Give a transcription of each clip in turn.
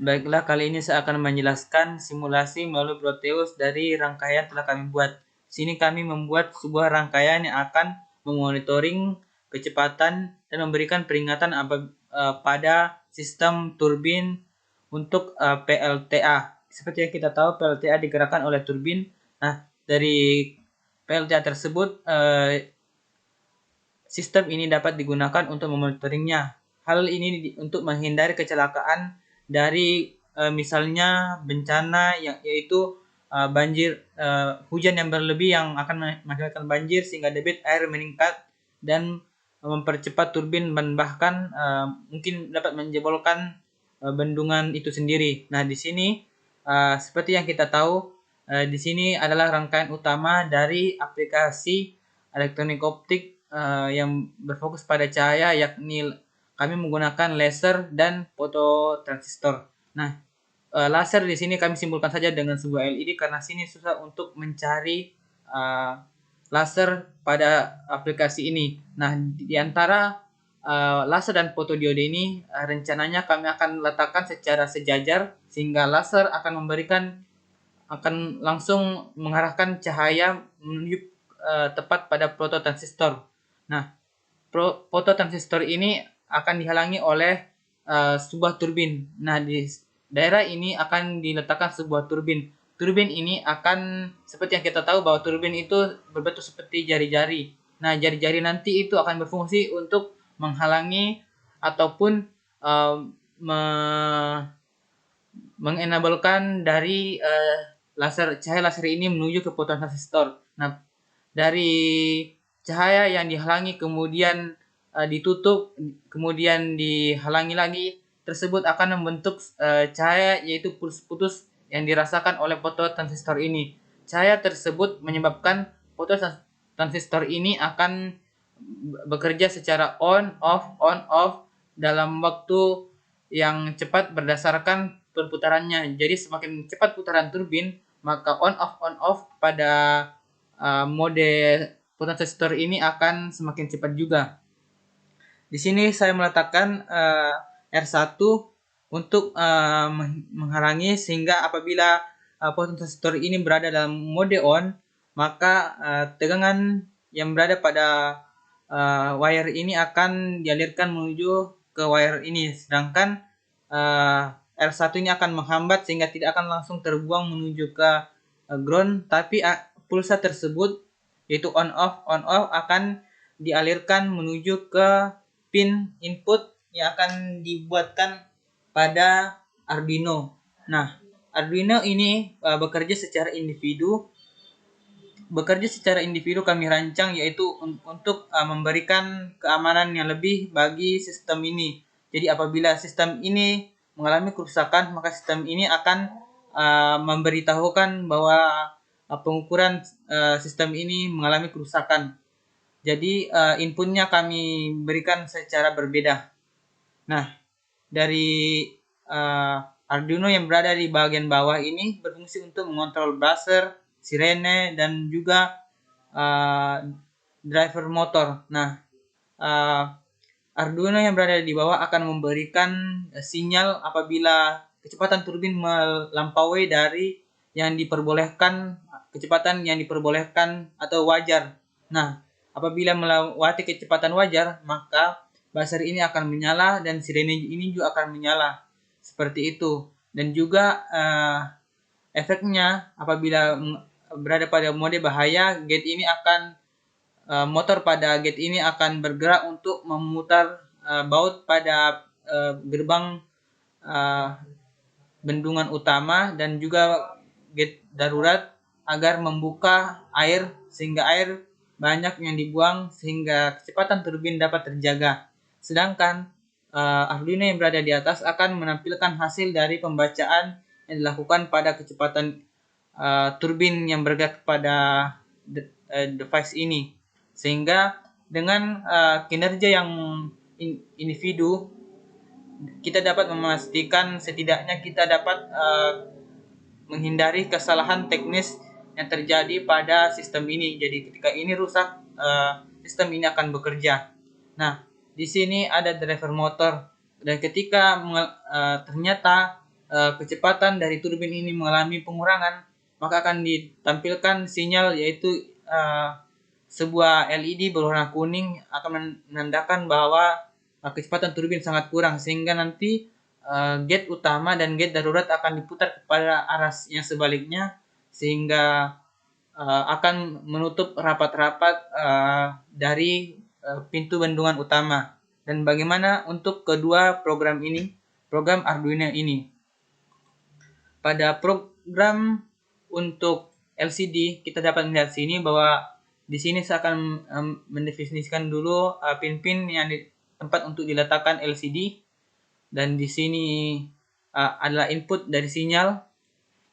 Baiklah, kali ini saya akan menjelaskan simulasi melalui Proteus dari rangkaian telah kami buat. Sini kami membuat sebuah rangkaian yang akan memonitoring kecepatan dan memberikan peringatan pada sistem turbin untuk PLTA. Seperti yang kita tahu, PLTA digerakkan oleh turbin. Nah, dari PLTA tersebut, sistem ini dapat digunakan untuk memonitoringnya. Hal ini untuk menghindari kecelakaan dari misalnya bencana yaitu banjir, hujan yang berlebih yang akan mengakibatkan banjir sehingga debit air meningkat dan mempercepat turbin dan bahkan mungkin dapat menjebolkan bendungan itu sendiri. Nah, di sini seperti yang kita tahu, di sini adalah rangkaian utama dari aplikasi elektronik optik yang berfokus pada cahaya, yakni kami menggunakan laser dan fototransistor. Nah, laser di sini kami simpulkan saja dengan sebuah LED karena sini susah untuk mencari laser pada aplikasi ini. Nah, di antara laser dan fotodiode ini rencananya kami akan letakkan secara sejajar sehingga laser akan langsung mengarahkan cahaya menuju tepat pada fototransistor. Nah, fototransistor ini akan dihalangi oleh sebuah turbin. Nah, di daerah ini akan diletakkan sebuah turbin. Turbin ini akan, seperti yang kita tahu bahwa turbin itu berbentuk seperti jari-jari. Nah, jari-jari nanti itu akan berfungsi untuk menghalangi ataupun mengenablekan dari cahaya laser ini menuju ke fototransistor. Nah, dari cahaya yang dihalangi kemudian ditutup, kemudian dihalangi lagi, tersebut akan membentuk cahaya yaitu putus-putus yang dirasakan oleh fototransistor ini. Cahaya tersebut menyebabkan fototransistor ini akan bekerja secara on off dalam waktu yang cepat berdasarkan perputarannya. Jadi semakin cepat putaran turbin, maka on off pada mode fototransistor ini akan semakin cepat juga. Di sini saya meletakkan R1 untuk menghalangi sehingga apabila fototransistor ini berada dalam mode on, maka tegangan yang berada pada wire ini akan dialirkan menuju ke wire ini, sedangkan R1 ini akan menghambat sehingga tidak akan langsung terbuang menuju ke ground, tapi pulsa tersebut yaitu on off akan dialirkan menuju ke pin input yang akan dibuatkan pada Arduino. Nah, Arduino ini bekerja secara individu kami rancang yaitu untuk memberikan keamanan yang lebih bagi sistem ini. Jadi apabila sistem ini mengalami kerusakan, maka sistem ini akan memberitahukan bahwa pengukuran sistem ini mengalami kerusakan. Jadi inputnya kami berikan secara berbeda. Nah, dari Arduino yang berada di bagian bawah ini berfungsi untuk mengontrol buzzer, sirene, dan juga driver motor. Nah, Arduino yang berada di bawah akan memberikan sinyal apabila kecepatan turbin melampaui dari kecepatan yang diperbolehkan atau wajar. Nah, apabila melewati kecepatan wajar, maka buzzer ini akan menyala dan sirene ini juga akan menyala. Seperti itu. Dan juga efeknya apabila berada pada mode bahaya, motor pada gate ini akan bergerak untuk memutar baut pada gerbang bendungan utama dan juga gate darurat agar membuka air sehingga air banyak yang dibuang sehingga kecepatan turbin dapat terjaga. Sedangkan Arduino yang berada di atas akan menampilkan hasil dari pembacaan yang dilakukan pada kecepatan turbin yang bergerak pada device ini, sehingga dengan kinerja yang individu kita dapat memastikan setidaknya kita dapat menghindari kesalahan teknis yang terjadi pada sistem ini. Jadi ketika ini rusak, sistem ini akan bekerja. Nah, di sini ada driver motor dan ketika ternyata kecepatan dari turbin ini mengalami pengurangan, maka akan ditampilkan sinyal, yaitu sebuah LED berwarna kuning akan menandakan bahwa kecepatan turbin sangat kurang, sehingga nanti gate utama dan gate darurat akan diputar kepada arah yang sebaliknya, sehingga akan menutup rapat-rapat dari pintu bendungan utama. Dan bagaimana untuk kedua program ini, program Arduino ini? Pada program untuk LCD, kita dapat melihat sini bahwa di sini saya akan mendefinisikan dulu pin-pin yang tempat untuk diletakkan LCD, dan di sini adalah input dari sinyal.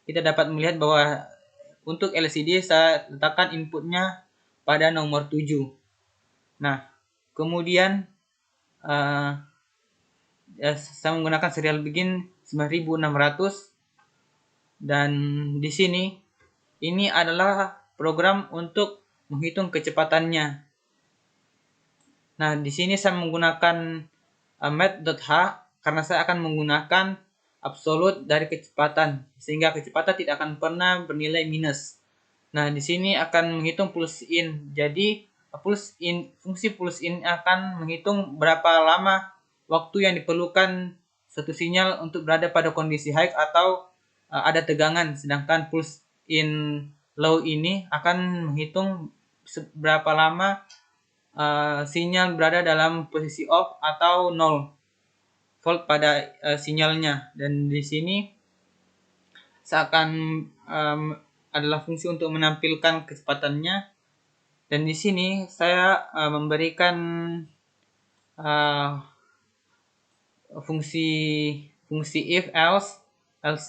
Kita dapat melihat bahwa untuk LCD saya letakkan inputnya pada nomor 7. Nah, kemudian saya menggunakan serial begin 9600, dan di sini ini adalah program untuk menghitung kecepatannya. Nah, di sini saya menggunakan math.h karena saya akan menggunakan absolut dari kecepatan, sehingga kecepatan tidak akan pernah bernilai minus. Nah, di sini akan menghitung pulse in. Jadi fungsi pulse in akan menghitung berapa lama waktu yang diperlukan satu sinyal untuk berada pada kondisi high atau ada tegangan, sedangkan pulse in low ini akan menghitung berapa lama sinyal berada dalam posisi off atau 0 volt pada sinyalnya. Dan di sini saya akan adalah fungsi untuk menampilkan kecepatannya, dan di sini saya memberikan fungsi if else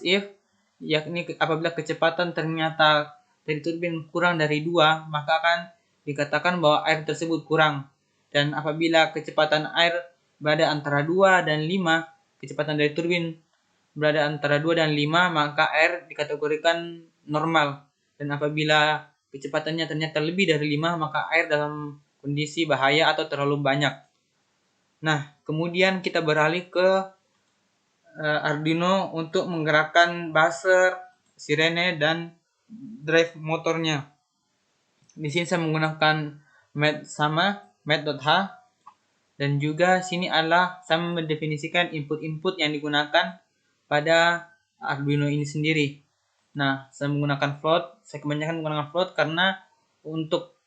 if, yakni apabila kecepatan ternyata dari turbin kurang dari 2, maka akan dikatakan bahwa air tersebut kurang. Dan apabila kecepatan air berada antara 2 dan 5, kecepatan dari turbin berada antara 2 dan 5, maka air dikategorikan normal. Dan apabila kecepatannya ternyata lebih dari 5, maka air dalam kondisi bahaya atau terlalu banyak. Nah, kemudian kita beralih ke Arduino untuk menggerakkan buzzer, sirene, dan drive motornya. Di sini saya menggunakan math.h, dan juga sini adalah saya mendefinisikan input-input yang digunakan pada Arduino ini sendiri. Nah, saya menggunakan float. Saya kebanyakan menggunakan float karena untuk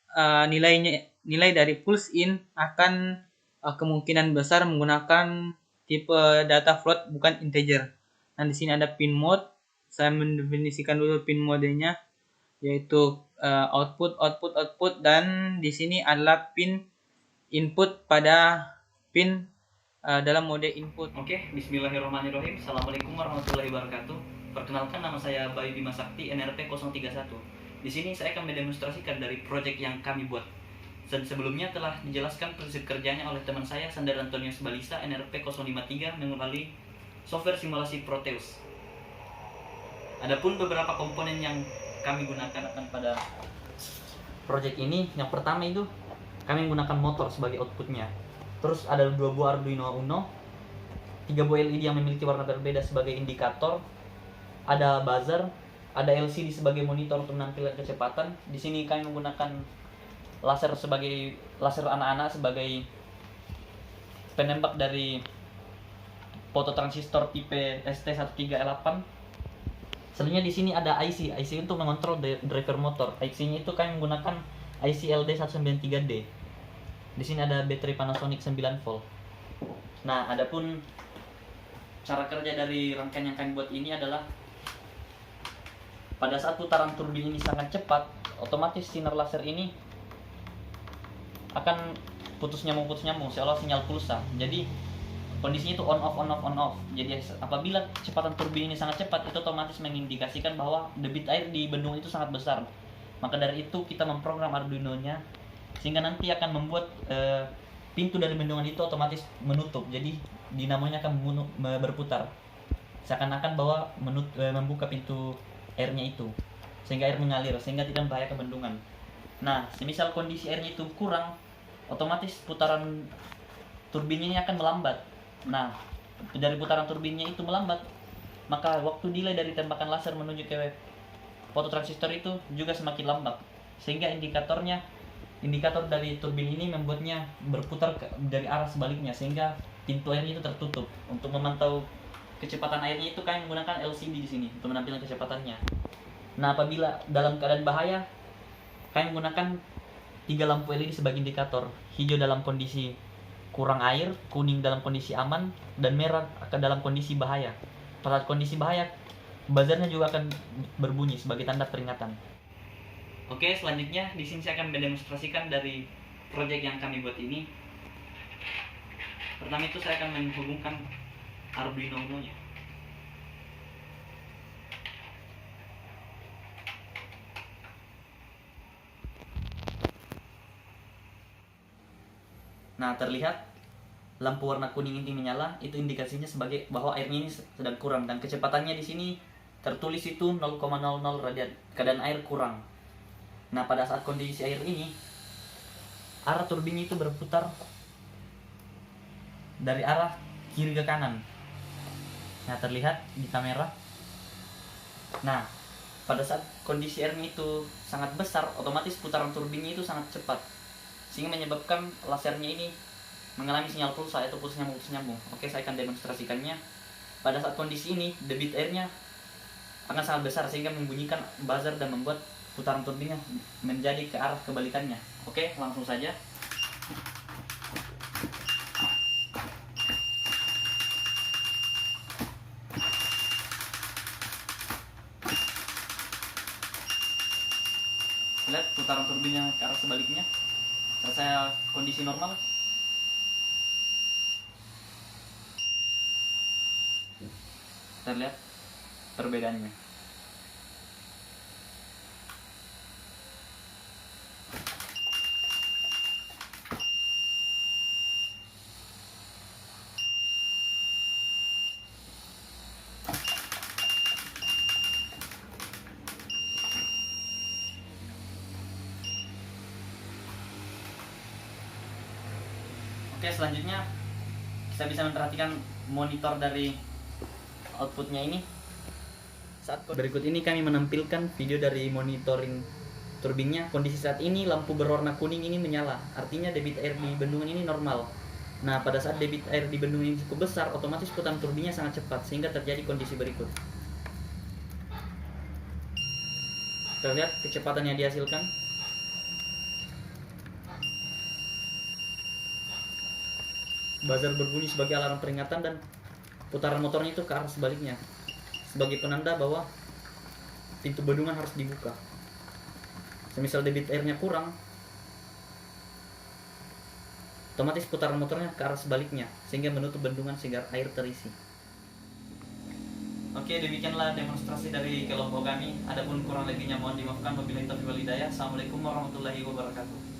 nilai dari pulse in akan kemungkinan besar menggunakan tipe data float, bukan integer. Nah, di sini ada pin mode. Saya mendefinisikan dulu pin modenya, yaitu output, dan di sini adalah pin input pada pin dalam mode input. Oke, bismillahirrahmanirrahim. Assalamualaikum warahmatullahi wabarakatuh. Perkenalkan, nama saya Bayu Bima Sakti, NRP 031. Di sini saya akan mendemonstrasikan dari proyek yang kami buat. Dan sebelumnya telah dijelaskan prinsip kerjanya oleh teman saya Sandar Antonius Balisa, NRP 053, melalui software simulasi Proteus. Adapun beberapa komponen yang kami gunakan pada proyek ini, yang pertama itu kami menggunakan motor sebagai outputnya. Terus ada 2 buah Arduino Uno, 3 buah LED yang memiliki warna berbeda sebagai indikator, ada buzzer, ada LCD sebagai monitor untuk menampilkan kecepatan. Di sini kami menggunakan laser anak-anak sebagai penembak dari fototransistor tipe ST13L8. Selanjutnya di sini ada IC untuk mengontrol driver motor. IC-nya itu kami menggunakan IC LD193D. Di sini ada baterai Panasonic 9 volt. Nah, adapun cara kerja dari rangkaian yang kami buat ini adalah pada saat putaran turbin ini sangat cepat, otomatis sinar laser ini akan putus nyambung seolah sinyal pulsa. Jadi kondisinya itu on off. Jadi apabila kecepatan turbin ini sangat cepat, itu otomatis mengindikasikan bahwa debit air di bendungan itu sangat besar. Maka dari itu kita memprogram Arduino-nya sehingga nanti akan membuat pintu dari bendungan itu otomatis menutup. Jadi dinamonya akan berputar, seakan-akan bahwa membuka pintu airnya itu, sehingga air mengalir, sehingga tidak membahayakan bendungan. Nah, semisal kondisi airnya itu kurang, otomatis putaran turbinnya ini akan melambat. Nah, dari putaran turbinnya itu melambat, maka waktu delay dari tembakan laser menuju ke fototransistor itu juga semakin lambat, sehingga indikator dari turbin ini membuatnya berputar dari arah sebaliknya, sehingga pintu airnya itu tertutup. Untuk memantau kecepatan airnya itu kami menggunakan LCD di sini untuk menampilkan kecepatannya. Nah, apabila dalam keadaan bahaya, kami menggunakan 3 lampu LED sebagai indikator. Hijau dalam kondisi kurang air, kuning dalam kondisi aman, dan merah dalam kondisi bahaya. Pada kondisi bahaya, buzzernya juga akan berbunyi sebagai tanda peringatan. Oke, selanjutnya di sini saya akan mendemonstrasikan dari proyek yang kami buat ini. Pertama itu saya akan menghubungkan Arduino Uno-nya. Nah, terlihat lampu warna kuning ini menyala, itu indikasinya sebagai bahwa airnya ini sedang kurang, dan kecepatannya di sini tertulis itu 0,00 radian, keadaan air kurang. Nah, pada saat kondisi air ini, arah turbin itu berputar dari arah kiri ke kanan. Nah, terlihat di kamera. Nah, pada saat kondisi airnya itu sangat besar, otomatis putaran turbinnya itu sangat cepat, sehingga menyebabkan lasernya ini mengalami sinyal pulsa, yaitu pulsa nyambung. Oke, saya akan demonstrasikannya. Pada saat kondisi ini, debit airnya akan sangat besar sehingga membunyikan buzzer dan membuat putaran turbinnya menjadi ke arah kebalikannya. Oke, langsung saja. Lihat putaran turbinnya ke arah sebaliknya. Kalau saya kondisi normal, terlihat perbedaannya. Oke, selanjutnya kita bisa memperhatikan monitor dari outputnya ini. Saat berikut ini kami menampilkan video dari monitoring turbinnya. Kondisi saat ini lampu berwarna kuning ini menyala, artinya debit air di bendungan ini normal. Nah, pada saat debit air di bendungan ini cukup besar, otomatis putaran turbinnya sangat cepat, sehingga terjadi kondisi berikut. Terlihat kecepatan yang dihasilkan. Buzzer berbunyi sebagai alarm peringatan, dan putaran motornya itu ke arah sebaliknya, sebagai penanda bahwa pintu bendungan harus dibuka. Semisal debit airnya kurang, otomatis putaran motornya ke arah sebaliknya, sehingga menutup bendungan sehingga air terisi. Oke, demikianlah demonstrasi dari kelompok kami. Adapun kurang lebihnya mohon dimaafkan. Wabillahi taufiq wal hidayah. Assalamualaikum warahmatullahi wabarakatuh.